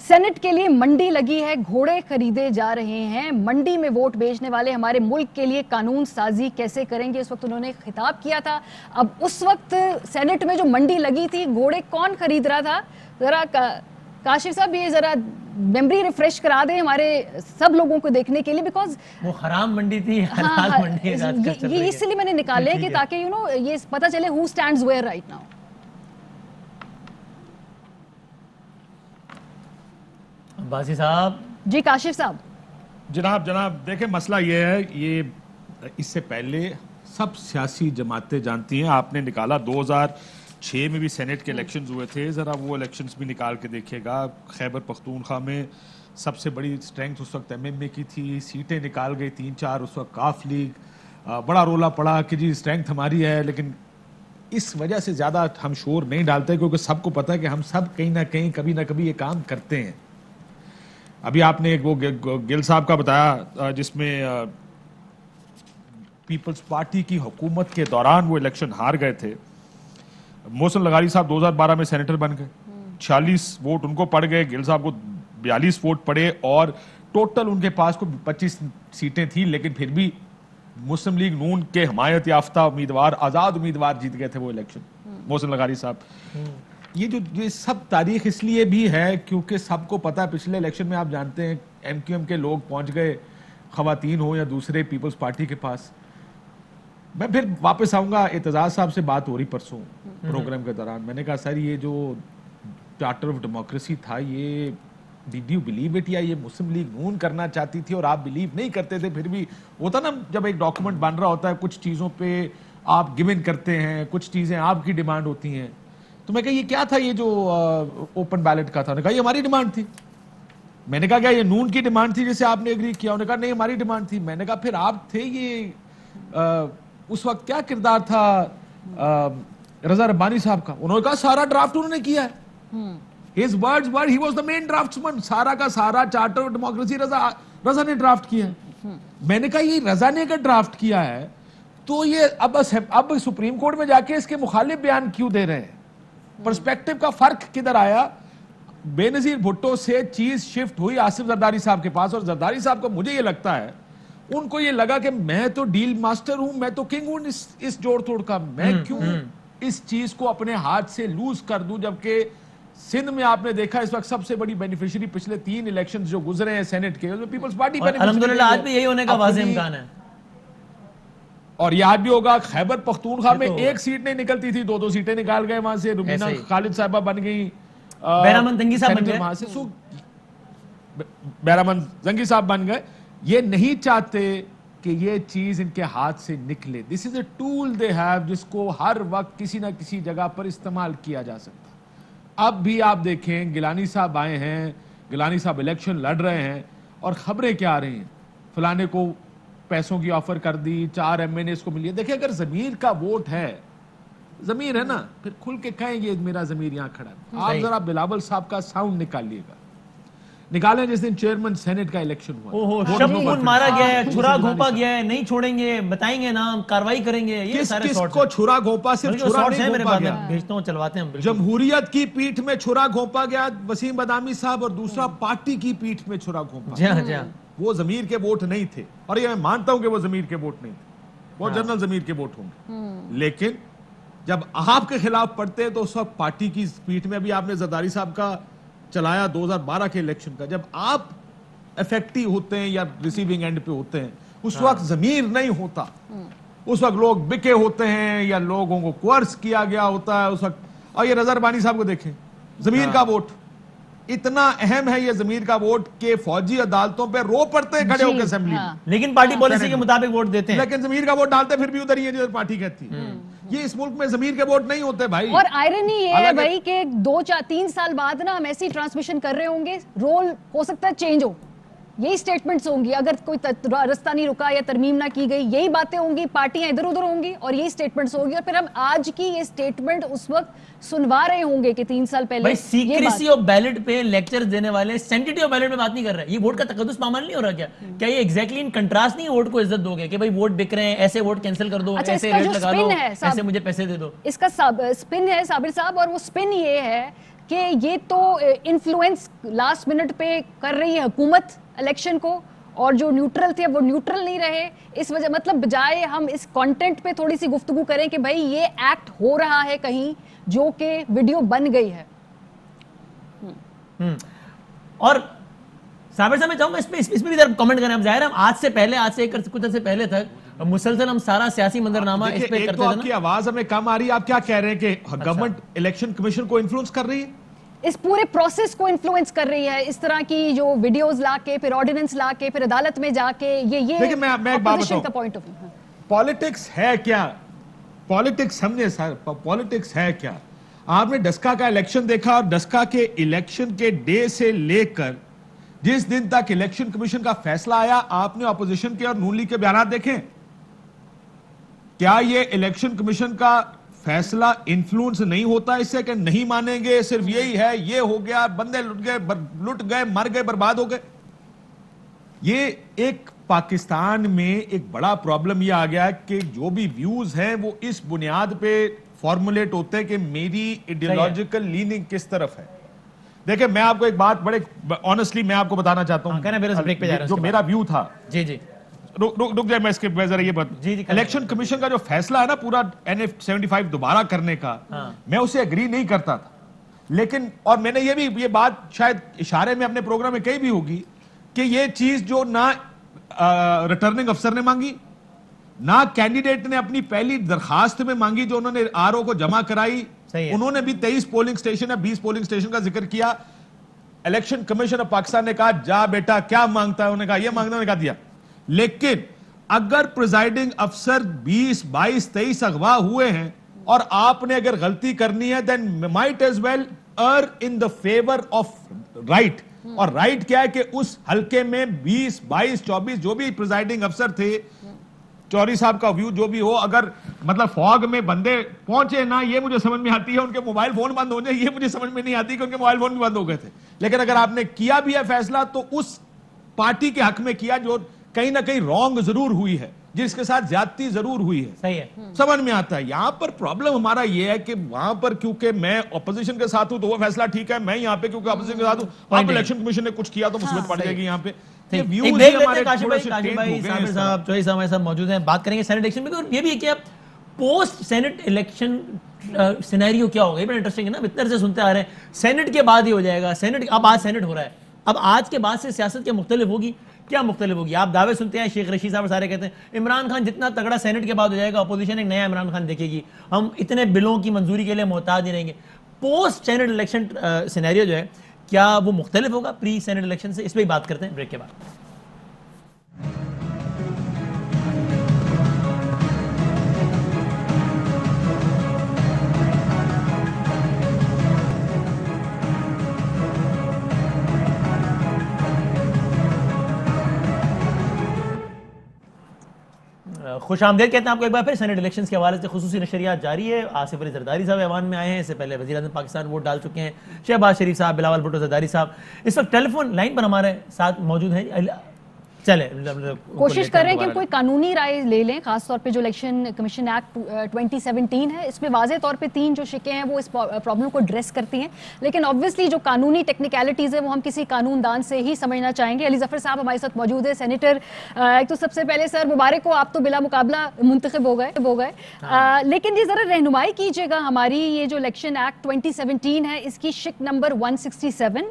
S2: سینٹ کے لیے منڈی لگی ہے, گھوڑے خریدے جا رہے ہیں. منڈی میں ووٹ بیچنے والے ہمارے ملک کے لیے قانون سازی کیسے کریں گے, اس وقت انہوں نے خطاب کیا تھا. اب اس وقت سینٹ میں جو منڈی لگی تھی, گھوڑے کون خرید رہا تھا, ذرا کاشف صاحب یہ ذرا میموری ریفریش کرا دیں ہمارے سب لوگوں کو دیکھنے کے لیے, بیکاز
S1: وہ حرام منڈی تھی, حلال منڈی
S2: یہ اس لیے میں نے نکالے کہ تاکہ یہ پتہ چلے who stands where right now.
S1: Abbasi صاحب.
S2: جی کاشف صاحب.
S3: جناب دیکھیں مسئلہ یہ ہے, یہ اس سے پہلے سب سیاسی جماعتیں جانتی ہیں, آپ نے نکالا 2006 میں بھی سینٹ کے الیکشنز ہوئے تھے, ذرا وہ الیکشنز بھی نکال کے دیکھیے گا. خیبر پختونخوا میں سب سے بڑی اسٹرینتھ اس وقت ایم ایم اے کی تھی, سیٹیں نکال گئی 3-4, اس وقت کاف لیگ, بڑا رولا پڑا کہ جی اسٹرینتھ ہماری ہے, لیکن اس وجہ سے زیادہ ہم شور نہیں ڈالتے کیونکہ سب کو پتہ ہے کہ ہم سب کہیں نہ کہیں کبھی نہ کبھی یہ کام کرتے ہیں. ابھی آپ نے وہ گل صاحب کا بتایا جس میں پیپلز پارٹی کی حکومت کے دوران وہ الیکشن ہار گئے تھے. محسن لغاری صاحب 2012 میں سینیٹر بن گئے, 46 ووٹ ان کو پڑ گئے, گل صاحب کو 42 ووٹ پڑے, اور ٹوٹل ان کے پاس کو 25 سیٹیں تھیں, لیکن پھر بھی مسلم لیگ نون کے حمایت یافتہ امیدوار, آزاد امیدوار جیت گئے تھے وہ الیکشن, محسن لغاری صاحب. یہ سب تاریخ اس لیے بھی ہے کیونکہ سب کو پتا ہے پچھلے الیکشن میں آپ جانتے ہیں ایم کیو ایم کے لوگ پہنچ گئے, خواتین ہو یا دوسرے پیپلز پارٹی کے پاس. میں پھر واپس آؤں گا, اعتزاز صاحب سے بات ہو رہی پرسوں پروگرام کے دوران, میں نے کہا سر یہ جو چارٹر آف ڈیموکریسی تھا یہ ڈیڈ یو بلیو اٹ, یا یہ مسلم لیگ نون کرنا چاہتی تھی اور آپ بلیو نہیں کرتے تھے؟ پھر بھی ہوتا نا جب ایک ڈاکومنٹ بن رہا ہوتا ہے کچھ چیزوں پہ آپ گیون کرتے ہیں, کچھ چیزیں آپ کی ڈیمانڈ ہوتی ہیں. تو میں کہا یہ کیا تھا یہ جو اوپن بیلٹ کا تھا؟ انہوں نے کہا یہ ہماری ڈیمانڈ تھی. میں نے کہا کیا یہ نون کی ڈیمانڈ تھی جسے آپ نے اگری کیا؟ انہوں نے کہا نہیں ہماری ڈیمانڈ تھی. میں نے کہا پھر آپ تھے یہ اس وقت کیا کردار تھا رضا ربانی صاحب کا؟ انہوں نے کہا سارا ڈرافٹ انہوں نے کیا ہے. His words were he was the main draftsman. سارا کا سارا چارٹر آف ڈیموکریسی رضا نے ڈرافٹ کیا ہے. میں نے کہا یہ رضا نے اگر ڈرافٹ کیا ہے تو یہ اب سپریم کورٹ میں جا کے اس کے مخالف بیان کیوں دے رہے ہیں؟ پرسپیکٹو کا فرق کدھر آیا؟ بے نظیر بھٹو سے چیز شفٹ ہوئی آصف زرداری صاحب کے پاس, اور زرداری صاحب کو مجھے یہ لگتا ہے ان کو یہ لگا کہ میں تو ڈیل ماسٹر ہوں, میں تو کنگ ہوں اس جوڑ توڑ کا, میں کیوں اس چیز کو اپنے ہاتھ سے لوز کر دوں؟ جبکہ سندھ میں آپ نے دیکھا اس وقت سب سے بڑی بینیفیشری پچھلے 3 الیکشن جو گزرے ہیں سینٹ کے, پیپلز پارٹی
S1: الحمدللہ آج بھی یہی ہونے کا واضح امکان ہے.
S3: اور یہ آج بھی ہوگا. خیبر پختونخوا میں ایک سیٹ نہیں نکلتی تھی, 2 سیٹیں نکال گئے وہاں سے. روبینہ خالد صاحبہ بن گئی,
S1: بہرامند زنگی صاحب بن گئے,
S3: وہاں سے بہرامند زنگی صاحب بن گئے. یہ نہیں چاہتے کہ یہ چیز ان کے ہاتھ سے نکلے. دس از اے ٹول دے ہیو جس کو ہر وقت کسی نہ کسی جگہ پر استعمال کیا جا سکتا. اب بھی آپ دیکھیں گیلانی صاحب آئے ہیں, گیلانی صاحب الیکشن لڑ رہے ہیں, اور خبریں کیا آ رہی ہیں, فلانے کو پیسوں کی آفر کر دی, 4 MNAs کو ملی. دیکھیں اگر ضمیر کا ووٹ ہے, ضمیر ہے نا, پھر کھل کے کہیں گے میرا ضمیر یہاں کھڑا ہے. آپ ذرا بلاول صاحب کا ساؤنڈ نکالیے گا, نکالیں جس دن چیئرمین سینٹ کا الیکشن ہوا.
S1: شمون مارا گیا ہے, چھرا گھونپا گیا ہے, نہیں چھوڑیں گے, بتائیں گے نام, کاروائی کریں گے. یہ سارے
S3: کس کو چھرا گھونپا؟ صرف چھرا نہیں گھونپا گیا,
S1: بھیجتا ہوں چلواتے ہیں.
S3: جمہوریت کی پیٹھ میں چھرا گھونپا گیا وسیم بدامی صاحب, اور دوسرا پارٹی کی پیٹھ میں چھرا گھونپا.
S1: جی ہاں,
S3: وہ ضمیر کے ووٹ نہیں تھے, اور یہ میں مانتا ہوں کہ وہ ضمیر کے ووٹ نہیں تھے, وہ جنرل ضمیر کے ووٹ ہوں گے. لیکن جب آپ کے خلاف پڑتے تو اس وقت پارٹی کی پیٹھ میں بھی آپ نے زرداری صاحب کا چلایا 2012 کے الیکشن کا. جب آپ افیکٹو ہوتے ہیں یا ریسیونگ اینڈ پہ ہوتے ہیں اس وقت ضمیر نہیں ہوتا, اس وقت لوگ بکے ہوتے ہیں یا لوگوں کو کوئرس کیا گیا ہوتا ہے اس وقت. اور یہ رضا ربانی صاحب کو دیکھیں, ضمیر کا ووٹ اتنا اہم ہے, یہ ضمیر کا ووٹ کہ فوجی عدالتوں پہ رو پڑتے ہیں کھڑے ہو کے اسمبلی,
S1: لیکن پارٹی پالیسی کے مطابق ووٹ دیتے ہیں,
S3: لیکن ضمیر کا ووٹ ڈالتے پھر بھی ادھر ہی ہے جو پارٹی کہتی ہے. یہ اس ملک میں ضمیر کے ووٹ نہیں ہوتے بھائی.
S2: اور آئرنی یہ ہے بھائی کہ 2-3 سال بعد نا ہم ایسی ٹرانسمیشن کر رہے ہوں گے, رول ہو سکتا ہے چینج ہو, یہی سٹیٹمنٹس ہوں گی, اگر کوئی رستہ نہیں رکا یا ترمیم نہ کی گئی یہی باتیں ہوں گی, پارٹیاں ادھر ادھر ہوں گی اور یہی سٹیٹمنٹس ہوں گی, اور پھر ہم آج کی یہ سٹیٹمنٹ اس وقت سنوا رہے ہوں گے کہ 3 سال پہلے.
S1: بھائی سیکریسی آف بیلٹ پہ لیکچرز دینے والے سینٹیٹی آف بیلٹ پہ بات نہیں کر رہے. یہ ووٹ کا تقدس پامال نہیں ہو رہا کیا یہ ایگزیکٹلی ان کنٹراسٹ نہیں ووٹ کو عزت دو گے کہ بھائی ووٹ بک رہے ہیں, ایسے ووٹ کینسل کر دو, ایسے ریٹ لگا دو, ایسے مجھے پیسے دے دو.
S2: اس کا سپن ہے صابر صاحب, اور وہ سپن یہ ہے کہ یہ تو انفلوئنس لاسٹ منٹ پہ کر رہی ہے حکومت الیکشن کو, اور جو نیوٹرل تھے وہ نیوٹرل نہیں رہے. اس وجہ مطلب بجائے ہم اس کانٹینٹ پہ تھوڑی سی گفتگو کریں کہ بھائی یہ ایکٹ ہو رہا ہے کہیں جو کہ ویڈیو بن گئی ہے.
S1: اور صابر صاحب میں چاہوں گا اس پہ بھی ذرا کامنٹ کریں. اب ظاہر ہے آج سے کچھ عرصے پہلے تک مسلسل ہم سارا سیاسی منظرنامہ اس پہ کرتے تھے.
S3: آپ کی آواز ہمیں کم آ رہی ہے, آپ کیا کہہ رہے ہیں کہ گورنمنٹ الیکشن کمیشن کو انفلوئنس کر رہی ہے؟
S2: اس پورے پروسیس کو انفلوئنس کر رہی ہے, اس طرح کی جو ویڈیوز لا کے پھر آرڈیننس لا کے پھر عدالت میں جا کے, یہ اپوزیشن کا پوائنٹ آف ویو.
S3: پالیٹکس ہے کیا؟ پالیٹکس سمجھے سر, پالیٹکس ہے کیا؟ آپ نے ڈسکا کا الیکشن دیکھا, اور ڈسکا کے الیکشن کے ڈے سے لے کر جس دن تک الیکشن کمیشن کا فیصلہ آیا, آپ نے اپوزیشن کے اور نون لیگ کے بیانات دیکھیں. کیا یہ الیکشن کمیشن کا فیصلہ انفلوئنس نہیں ہوتا اس سے کہ نہیں مانیں گے, صرف یہی ہے, یہ ہو گیا, بندے لٹ گئے, مر گئے, برباد ہو گئے. یہ ایک پاکستان میں ایک بڑا پرابلم یہ آ گیا کہ جو بھی ویوز ہیں وہ اس بنیاد پہ فارمولیٹ ہوتے ہیں کہ میری ایڈیولوجیکل لیننگ کس طرف ہے. دیکھیں میں آپ کو ایک بات بڑے آنیسٹلی میں آپ کو بتانا چاہتا ہوں, جو میرا ویو تھا. جی جی رک جائے, میں اس کے ذرا یہ بات, الیکشن کمیشن کا جو فیصلہ ہے نا پورا NF-75 دوبارہ کرنے کا, میں اسے اگری نہیں کرتا تھا. لیکن اور میں نے یہ بات شاید اشارے میں اپنے پروگرام میں کہی بھی ہوگی کہ یہ چیز جو نہ ریٹرننگ افسر نے مانگی, نہ کینڈیڈیٹ نے اپنی پہلی درخواست میں مانگی جو انہوں نے RO کو جمع کرائی, انہوں نے بھی 23 پولنگ سٹیشن ہے 20 پولنگ سٹیشن کا ذکر کیا. الیکشن کمیشن آف پاکستان نے کہا جا بیٹا کیا مانگتا ہے, انہوں نے کہا یہ مانگنا, انہوں نے کہا دیا. لیکن اگر پریزائڈنگ افسر 20 22 23 اغوا ہوئے ہیں اور آپ نے اگر غلطی کرنی ہے then might as well err in the favor of right. اور رائٹ کیا ہے کہ اس حلقے میں 20 22 24 جو بھی پریزائڈنگ افسر تھے, چوری صاحب کا ویو جو بھی ہو, اگر مطلب فوگ میں بندے پہنچے نا, یہ مجھے سمجھ میں آتی ہے, ان کے موبائل فون بند ہو جائے, یہ مجھے سمجھ میں نہیں آتی کہ ان کے موبائل فون بھی بند ہو گئے تھے. لیکن اگر آپ نے کیا بھی ہے فیصلہ تو اس پارٹی کے حق میں کیا جو کہیں نہ کہیں رانگ ضرور ہوئی ہے, جس کے ساتھ زیادتی ضرور ہوئی ہے. صحیح ہے, سمجھ میں آتا ہے. یہاں پر پرابلم ہمارا یہ ہے کہ وہاں پر کیونکہ میں اپوزیشن کے ساتھ ہوں تو وہ فیصلہ ٹھیک ہے, میں یہاں پہ کیونکہ اپوزیشن کے ساتھ ہوں, اب الیکشن کمیشن نے کچھ کیا تو مصیبت پڑ جائے گی. یہاں پہ
S1: صاحب موجود ہیں, بات کریں گے سینٹ الیکشن میں. یہ بھی ہے کہ اب پوسٹ سینٹ الیکشن سینیریو کیا ہوگا, یہ بڑا انٹرسٹنگ ہے نا, اتنے سے سنتے آ رہے ہیں سینٹ کے بعد ہی ہو جائے گا. سینٹ اب آج سینٹ ہو رہا ہے, اب آج کے بعد سے سیاست کیا مختلف ہوگی, کیا مختلف ہوگی؟ آپ دعوے سنتے ہیں, شیخ رشید صاحب سارے کہتے ہیں عمران خان جتنا تگڑا سینٹ کے بعد ہو جائے گا اپوزیشن ایک نیا عمران خان دیکھے گی, ہم اتنے بلوں کی منظوری کے لیے محتاج نہیں رہیں گے. پوسٹ سینٹ الیکشن سینیریو جو ہے کیا وہ مختلف ہوگا پری سینٹ الیکشن سے؟ اس پہ ہی بات کرتے ہیں بریک کے بعد. خوش آمدید کہتے ہیں آپ کو ایک بار پھر. سینٹ الیکشنز کے حوالے سے خصوصی نشریات جاری ہے. آصف علی زرداری صاحب ایوان میں آئے ہیں, اس سے پہلے وزیر اعظم پاکستان ووٹ ڈال چکے ہیں. شہباز شریف صاحب, بلاول بھٹو زرداری صاحب اس وقت ٹیلی فون لائن پر ہمارے ساتھ موجود ہیں. چلے
S2: کوشش کر رہے ہیں کہ ہم کوئی قانونی رائے لے لیں, خاص طور پہ جو الیکشن کمیشن ایکٹ 2017 ہے, اس میں واضح طور پہ 3 جو شکیں ہیں وہ اس پرابلم کو ایڈریس کرتی ہیں. لیکن آبویسلی جو قانونی ٹیکنیکلٹیز ہیں وہ ہم کسی قانون دان سے ہی سمجھنا چاہیں گے. علی ظفر صاحب ہمارے ساتھ موجود ہے, سینیٹر. ایک تو سب سے پہلے سر مبارک ہو, آپ تو بلا مقابلہ منتخب ہو گئے, لیکن یہ ذرا رہنمائی کیجیے گا ہماری, یہ جو الیکشن ایکٹ 2017 ہے اس کی شک نمبر 167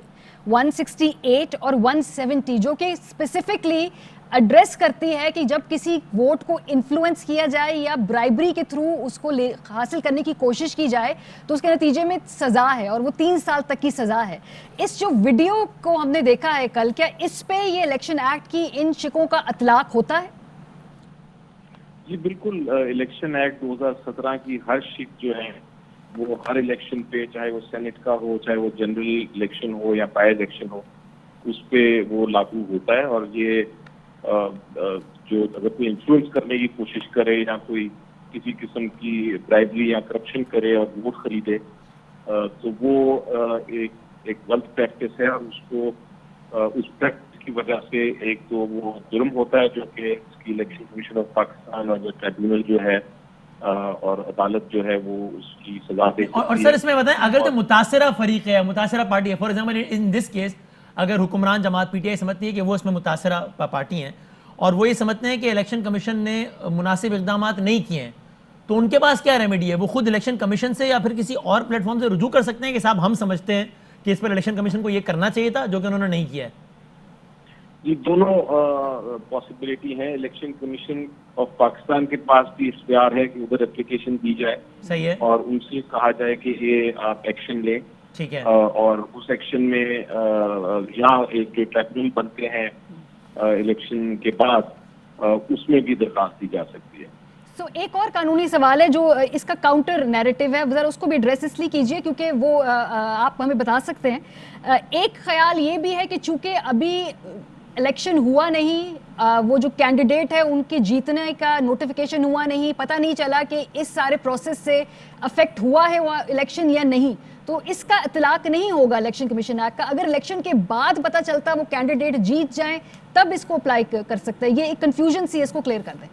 S2: 168 اور 170 جو کہ اسپیسیفکلی ایڈریس کرتی ہے کہ جب کسی ووٹ کو انفلوئنس کیا جائے یا برائبری کے تھرو اس کو حاصل کرنے کی کوشش کی جائے تو اس کے نتیجے میں سزا ہے, اور وہ 3 سال تک کی سزا ہے. اس جو ویڈیو کو ہم نے دیکھا ہے کل, کیا اس پہ یہ الیکشن ایکٹ کی ان شکوں کا اطلاق ہوتا ہے؟
S6: جی بالکل, الیکشن ایکٹ 2017 کی ہر شک جو ہے وہ ہر الیکشن پہ, چاہے وہ سینٹ کا ہو, چاہے وہ جنرل الیکشن ہو یا بائی الیکشن ہو, اس پہ وہ لاگو ہوتا ہے. اور یہ جو اگر کوئی انفلوئنس کرنے کی کوشش کرے یا کوئی کسی قسم کی برائبری یا کرپشن کرے اور ووٹ خریدے تو وہ ایک غلط پریکٹس ہے, اور اس کو اس پریکٹس کی وجہ سے ایک تو وہ جرم ہوتا ہے جو کہ اس کی الیکشن کمیشن آف پاکستان اور جو ٹریبیونل جو ہے اور عدالت جو ہے وہ اس کی سزا دے سکتی ہے.
S1: اور سر اس میں بتائیں, اگر جو متاثرہ فریق ہے, متاثرہ پارٹی ہے, for example in this case اگر حکمران جماعت پی ٹی آئی سمجھتی ہے کہ وہ اس میں متاثرہ پارٹی ہیں اور وہ یہ سمجھتے ہیں کہ الیکشن کمیشن نے مناسب اقدامات نہیں کیے ہیں, تو ان کے پاس کیا ریمیڈی ہے؟ وہ خود الیکشن کمیشن سے یا پھر کسی اور پلیٹ فارم سے رجوع کر سکتے ہیں کہ صاحب ہم سمجھتے ہیں کہ اس پر الیکشن کمیشن کو یہ کرنا چاہیے تھا جو کہ انہوں نے نہیں کیا ہے.
S6: یہ دونوں پاسبلٹی ہیں. الیکشن کمیشن آف پاکستان کے پاس بھی اختیار ہے کہ ادھر اپلیکیشن دی جائے,
S1: صحیح ہے,
S6: اور ان سے کہا جائے کہ یہ آپ ایکشن لیں.
S1: ٹھیک ہے,
S7: اور اس ایکشن میں یہاں ایک جو ٹریبیونل بنتے ہیں الیکشن کے بعد, اس میں بھی درخواست دی جا سکتی ہے.
S2: سو ایک اور قانونی سوال ہے جو اس کا کاؤنٹر نیریٹو ہے, ذرا اس کو بھی ایڈریس اس لیے کیجئے کیونکہ وہ آپ ہمیں بتا سکتے ہیں. ایک خیال یہ بھی ہے کہ چونکہ ابھی الیکشن ہوا نہیں, وہ جو کینڈیڈیٹ ہے ان کے جیتنے کا نوٹیفیکیشن ہوا نہیں, پتہ نہیں چلا کہ اس سارے پروسیس سے افیکٹ ہوا ہے الیکشن یا نہیں, تو اس کا اطلاق نہیں ہوگا الیکشن کمیشن ایکٹ کا. اگر الیکشن کے بعد پتہ چلتا وہ کینڈیڈیٹ جیت جائیں تب اس کو اپلائی کر سکتے ہیں. یہ ایک کنفیوژن سی ہے, اس کو کلیئر کر دیں.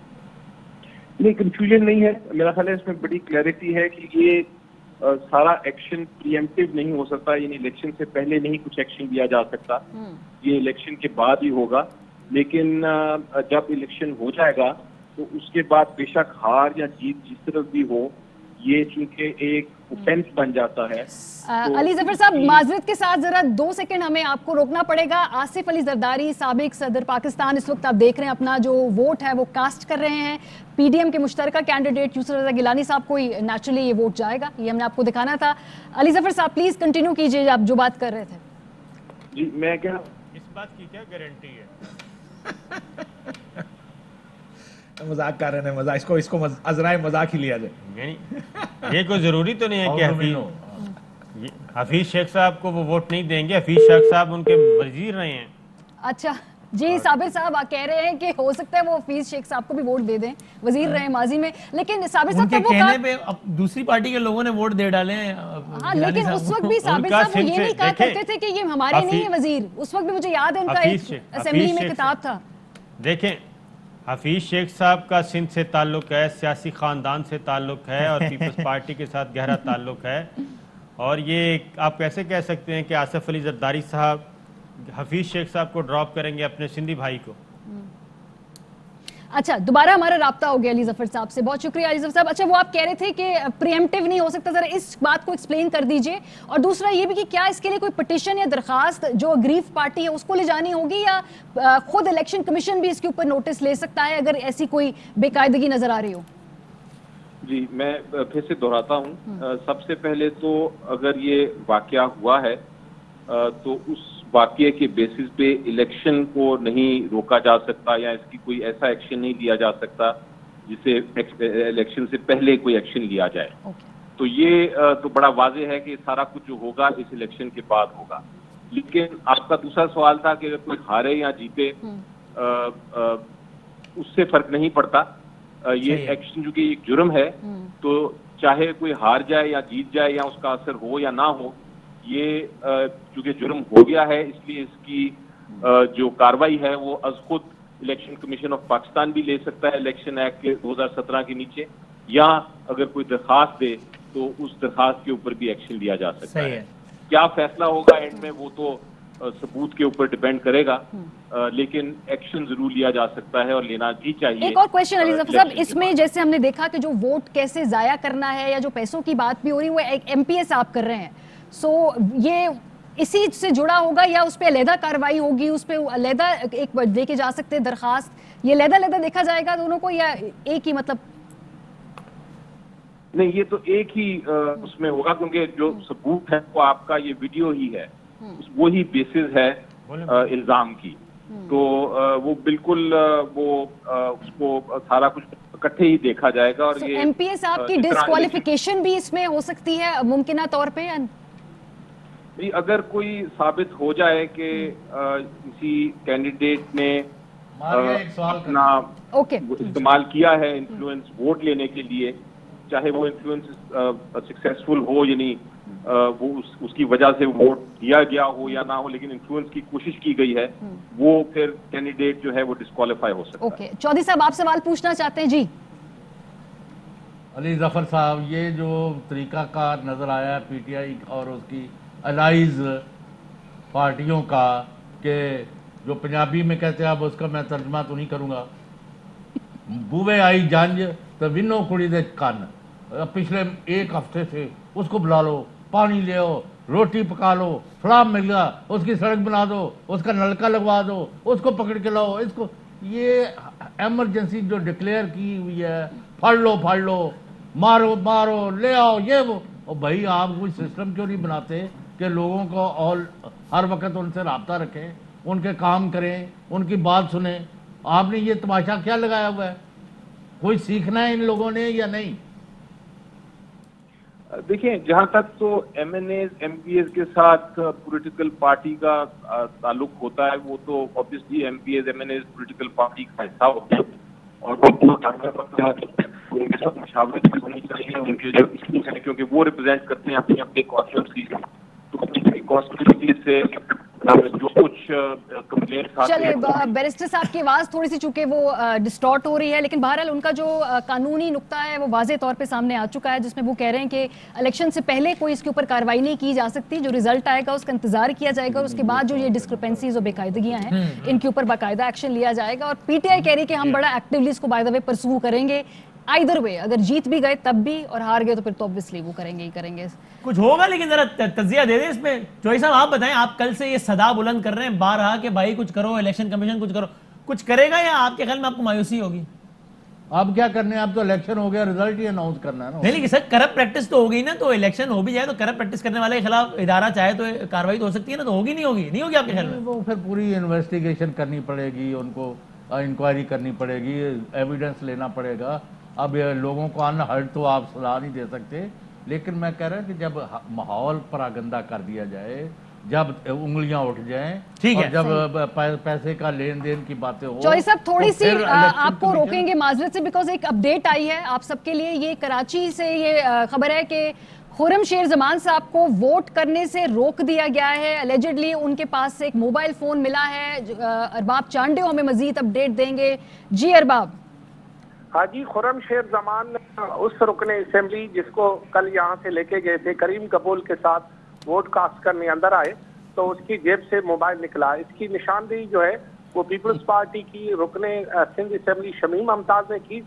S7: نہیں, کنفیوژن نہیں ہے, میرا خیال ہے اس میں بڑی کلیئرٹی ہے کہ یہ سارا ایکشن پریمپٹیو نہیں ہو سکتا, یعنی الیکشن سے پہلے نہیں کچھ ایکشن لیا جا سکتا, یہ الیکشن کے بعد ہی ہوگا. لیکن جب الیکشن ہو جائے گا تو اس کے بعد بے شک ہار یا جیت جس طرح بھی ہو, یہ چونکہ ایک اوفینس بن جاتا ہے.
S2: علی ظفر صاحب معذرت کے ساتھ ذرا 2 سیکنڈ ہمیں آپ کو روکنا پڑے گا. آصف علی زرداری سابق صدر پاکستان اس وقت آپ دیکھ رہے ہیں اپنا جو ووٹ ہے وہ کاسٹ کر رہے ہیں. پی ڈی ایم کے مشترکہ کینڈیڈیٹ یوسف رضا گیلانی صاحب کو نیچرلی یہ ووٹ جائے گا, یہ ہم نے آپ کو دکھانا تھا. علی ظفر صاحب پلیز کنٹینیو کیجئے آپ جو بات کر رہے تھے.
S7: جی میں کیا
S4: اس بات کی کیا گارنٹی ہے؟
S3: مذاق کر رہے ہیں, مزاق اس کو عذرائے مذاق ہی لیا جائے.
S4: یعنی یہ کوئی ضروری تو نہیں ہے کہ حفیظ شیخ صاحب کو وہ ووٹ نہیں دیں گے. حفیظ شیخ صاحب ان کے وزیر رہے ہیں.
S2: اچھا جی, صابر صاحب کہہ رہے ہیں کہ ہو سکتا ہے وہ حفیظ شیخ صاحب کو بھی ووٹ دے دیں, وزیر رہے ماضی میں. لیکن صابر صاحب
S1: ان کے کہنے پہ دوسری پارٹی کے لوگوں نے ووٹ دے ڈالے ہیں.
S2: ہاں لیکن اس وقت بھی صابر صاحب وہ یہ نہیں کہا کرتے تھے کہ یہ ہمارے نہیں ہیں وزیر. اس وقت بھی مجھے یاد ہے ان کا ایک اسمبلی میں خطاب تھا.
S4: دیکھیں حفیظ شیخ صاحب کا سندھ سے تعلق ہے, سیاسی خاندان سے تعلق ہے اور پیپلز پارٹی کے ساتھ گہرا تعلق ہے. اور یہ آپ کیسے کہہ سکتے ہیں کہ آصف علی زرداری صاحب حفیظ شیخ صاحب کو ڈراپ کریں گے اپنے سندھی بھائی کو؟
S2: اچھا دوبارہ ہمارا رابطہ ہو گیا علی ظفر صاحب سے, بہت شکریہ علی ظفر صاحب. اچھا وہ آپ کہہ رہے تھے کہ پریمپٹیو نہیں ہو سکتا, ذرا اس بات کو ایکسپلین کر دیجئے. اور دوسرا یہ بھی کہ کیا اس کے لیے کوئی پٹیشن یا درخواست جو اگریو پارٹی ہے اس کو لے جانی ہوگی یا خود الیکشن کمیشن بھی اس کے اوپر نوٹس لے سکتا ہے اگر ایسی کوئی بے قاعدگی نظر آ رہی ہو؟
S7: جی میں پھر سے دہراتا ہوں, سب سے پہلے تو اگر یہ واقعہ ہوا ہے تو اس واقعے کے بیسس پہ الیکشن کو نہیں روکا جا سکتا یا اس کی کوئی ایسا ایکشن نہیں لیا جا سکتا جسے الیکشن سے پہلے کوئی ایکشن لیا جائے. تو یہ تو بڑا واضح ہے کہ سارا کچھ جو ہوگا اس الیکشن کے بعد ہوگا. لیکن آپ کا دوسرا سوال تھا کہ اگر کوئی ہارے یا جیتے اس سے فرق نہیں پڑتا. یہ ایکشن جو کہ ایک جرم ہے تو چاہے کوئی ہار جائے یا جیت جائے یا اس کا اثر ہو یا نہ ہو, یہ چونکہ جرم ہو گیا ہے اس لیے اس کی جو کاروائی ہے وہ از خود الیکشن کمیشن آف پاکستان بھی لے سکتا ہے الیکشن ایکٹ کے 2017 کے نیچے, یا اگر کوئی درخواست دے تو اس درخواست کے اوپر بھی ایکشن لیا جا سکتا ہے. کیا فیصلہ ہوگا اینڈ میں وہ تو ثبوت کے اوپر ڈیپینڈ کرے گا, لیکن ایکشن ضرور لیا جا سکتا ہے اور لینا بھی چاہیے.
S2: ایک اور کویشچن علی ظفر صاحب, اس میں جیسے ہم نے دیکھا کہ جو ووٹ کیسے ضائع کرنا ہے یا جو پیسوں کی بات بھی ہو رہی ہے وہ ایک ایم پی ایس آپ کر رہے ہیں, سو یہ اسی سے جڑا ہوگا یا اس پہ علیحدہ کاروائی ہوگی, اس پہ علیحدہ ایک دے کے جا سکتے درخواست, یہ علیحدہ دیکھا جائے گا دونوں کو یا ایک ہی مطلب؟
S7: نہیں, یہ تو ایک ہی اس میں ہوگا کیونکہ جو ثبوت ہے وہ آپ کا یہ ویڈیو ہی ہے, وہی بیسس ہے الزام کی. تو وہ بالکل وہ اس کو سارا کچھ اکٹھے ہی دیکھا جائے گا. اور یہ
S2: ایم پی ایس آپ کی ڈسکوالیفیکیشن بھی اس میں ہو سکتی ہے ممکنہ طور پہ؟
S7: اگر کوئی ثابت ہو جائے کہ کسی کینڈیڈیٹ نے اپنا استعمال کیا ہے انفلوئنس ووٹ لینے کے لیے, چاہے وہ انفلوئنس سکسیسفل ہو یعنی وہ اس کی وجہ سے ووٹ دیا گیا ہو یا نہ ہو, لیکن انفلوئنس کی کوشش کی گئی ہے, وہ پھر کینڈیڈیٹ جو ہے وہ ڈسکوالیفائی ہو سکتا ہے.
S2: چودھری صاحب آپ سوال پوچھنا چاہتے ہیں؟ جی
S5: علی ظفر صاحب, یہ جو طریقہ کار نظر آیا ہے پی ٹی آئی اور اس کی الائز پارٹیوں کا کہ جو پنجابی میں کہتے ہیں, اب اس کا میں ترجمہ تو نہیں کروں گا, بوے آئی جنج تو ونو کڑی دے کن, پچھلے ایک ہفتے سے اس کو بلا لو, پانی لے آؤ, روٹی پکا لو, فلاں مل گیا, اس کی سڑک بنا دو, اس کا نلکا لگوا دو, اس کو پکڑ کے لاؤ, اس کو یہ ایمرجنسی جو ڈکلیئر کی ہوئی ہے, پھڑ لو, مارو لے آؤ, یہ وہ. اور بھائی آپ کوئی سسٹم کیوں نہیں بناتے کہ لوگوں کو اور ہر وقت ان سے رابطہ رکھیں, ان کے کام کریں, ان کی بات سنیں. آپ نے یہ تماشا کیا لگایا ہوا ہے؟ کوئی سیکھنا ہے ان لوگوں نے یا نہیں؟
S7: دیکھیں, جہاں تک تو MNAs MPAs کے ساتھ پولیٹیکل پارٹی کا تعلق ہوتا ہے, وہ تو obviously MPAs MNAs political party کا حصہ ہوتا ہے, اور ان کے ساتھ مشاورت بھی ہونی چاہیے ان کے جو اسکیمز ہیں, کیونکہ وہ ریپرزینٹ کرتے ہیں اپنی اپنی کانسٹیٹوئنسی تو اپنی کانسٹیٹوئنسی سے جو کچھ کمپلینٹس آتے ہیں.
S2: چلے بیرسٹر صاحب کی آواز تھوڑی سی چونکہ وہ ڈسٹارٹ ہو رہی ہے, لیکن بہرحال ان کا جو قانونی نقطہ ہے وہ واضح طور پہ سامنے آ چکا ہے, جس میں وہ کہہ رہے ہیں کہ الیکشن سے پہلے کوئی اس کے اوپر کارروائی نہیں کی جا سکتی, جو رزلٹ آئے گا اس کا انتظار کیا جائے گا, اور اس کے بعد جو یہ ڈسکرپنسیز اور بے قاعدگیاں ہیں ان کے اوپر باقاعدہ ایکشن لیا جائے گا. اور پی ٹی آئی کہہ رہی ہے کہ ہم بڑا ایکٹیولی اس کو بائی دا وے پرسو کریں گے, آئیدر وے, اگر جیت بھی گئے تب بھی اور ہار گئے تو پھر تو obviously وہ کریں گے ہی کریں گے.
S1: کچھ ہوگا, لیکن ذرا تجزیہ دے دیں اس میں. جوئی صاحب آپ بتائیں, آپ کل سے یہ صدا بلند کر رہے ہیں بارہا کہ بھائی کچھ کرو, الیکشن کمیشن کچھ کرو, کچھ کرے گا یا آپ کے خیال میں آپ کو مایوسی ہوگی؟
S5: آپ کیا کرنے ہیں, آپ تو الیکشن ہو گیا, رزلٹ ہی اناؤنس کرنا ہے نا.
S1: نہیں لیکن سر کرپٹ پریکٹس تو ہو گئی نا, تو الیکشن ہو بھی جائے تو کرپٹ پریکٹس کرنے والے کے خلاف ادارہ چاہے تو کاروائی تو ہو سکتی ہے نا, تو ہوگی نہیں ہوگی, نہیں ہوگی آپ کے خیال میں؟
S5: وہ پھر پوری انویسٹیگیشن کرنی پڑے گی, ان کو انکوائری کرنی پڑے گی, ایویڈنس لینا پڑے گا. اب لوگوں کو انہرڈ تو آپ صلاح نہیں دے سکتے, لیکن میں کہہ رہا ہوں کہ جب ماحول پراگندہ کر دیا جائے, جب انگلیاں اٹھ جائیں, اور جب پیسے کا لین دین کی باتیں ہو.
S2: جوئی صاحب تھوڑی سی آپ کو روکیں گے معذرت سے, بیکاز ایک اپڈیٹ آئی ہے آپ سب کے لیے. یہ کراچی سے یہ خبر ہے کہ خرم شیر زمان صاحب کو ووٹ کرنے سے روک دیا گیا ہے. الیجڈلی ان کے پاس سے ایک موبائل فون ملا ہے. ارباب چانڈے ہمیں مزید اپڈیٹ دیں گے. جی ارباب.
S8: ہاں جی, خرم شیر زمان اس رکن اسمبلی جس کو کل یہاں سے لے کے گئے تھے کریم قبول کے ساتھ ووٹ کاسٹ کرنے اندر آئے, تو اس کی جیب سے موبائل نکلا. اس کی نشاندہی جو ہے وہ پیپلز پارٹی کی رکن سندھ اسمبلی شمیم ممتاز نے کی.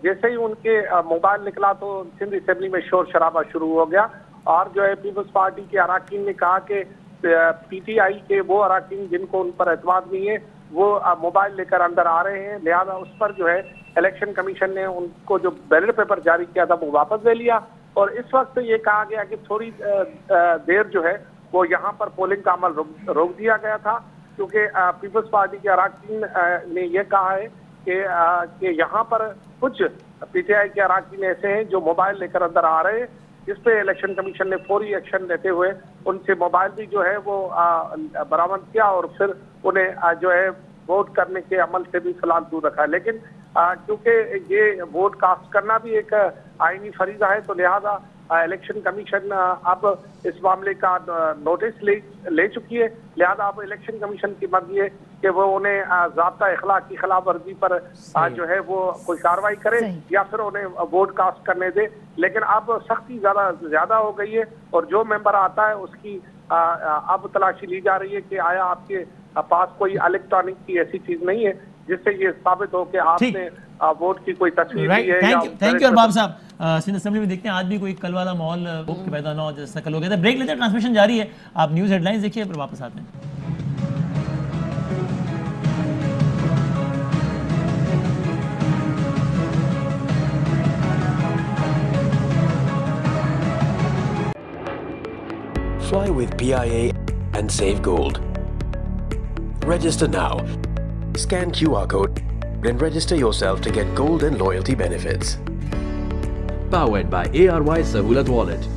S8: جیسے ہی ان کے موبائل نکلا تو سندھ اسمبلی میں شور شرابہ شروع ہو گیا, اور جو ہے پیپلز پارٹی کے اراکین نے کہا کہ پی ٹی آئی کے وہ اراکین جن کو ان پر اعتماد نہیں ہے وہ موبائل لے کر اندر آ رہے ہیں, لہذا اس پر جو ہے الیکشن کمیشن نے ان کو جو بیلٹ پیپر جاری کیا تھا وہ واپس لے لیا. اور اس وقت یہ کہا گیا کہ تھوڑی دیر جو ہے وہ یہاں پر پولنگ کا عمل روک دیا گیا تھا, کیونکہ پیپلز پارٹی کے اراکین نے یہ کہا ہے کہ یہاں پر کچھ پی ٹی آئی کے اراکین ایسے ہیں جو موبائل لے کر اندر آ رہے ہیں, جس پہ الیکشن کمیشن نے فوری ایکشن لیتے ہوئے ان سے موبائل بھی جو ہے وہ برآمد کیا, اور پھر انہیں جو ہے ووٹ کرنے کے عمل سے بھی فی الحال دور رکھا ہے. لیکن کیونکہ یہ ووٹ کاسٹ کرنا بھی ایک آئینی فریضہ ہے, تو لہذا الیکشن کمیشن اب اس معاملے کا نوٹس لے چکی ہے. لہذا اب الیکشن کمیشن کی مرضی ہے کہ وہ انہیں ضابطہ اخلاق کی خلاف ورزی پر جو ہے وہ کوئی کارروائی کرے یا پھر انہیں ووٹ کاسٹ کرنے دے. لیکن اب سختی زیادہ ہو گئی ہے, اور جو ممبر آتا ہے اس کی اب تلاشی لی جا رہی ہے کہ آیا آپ کے پاس کوئی الیکٹرانک کی ایسی چیز نہیں ہے جس سے یہ ثابت ہو کہ آپ نے ووٹ کی کوئی تصویر دی ہے.
S1: تھینک یو ارباب صاحب. سندھ اسمبلی میں دیکھتے ہیں آج بھی کوئی کل والا ماحول پیدا نہ ہو جیسا کل ہو گیا تھا. بریک لیتے ہیں, ٹرانسمیشن جاری ہے, آپ نیوز ہیڈ لائنز دیکھیے پھر واپس آتے ہیں.
S9: Fly with PIA and save gold. Register now. Scan QR code and register yourself to get gold and loyalty benefits.
S10: Powered by ARY Sahulat Wallet.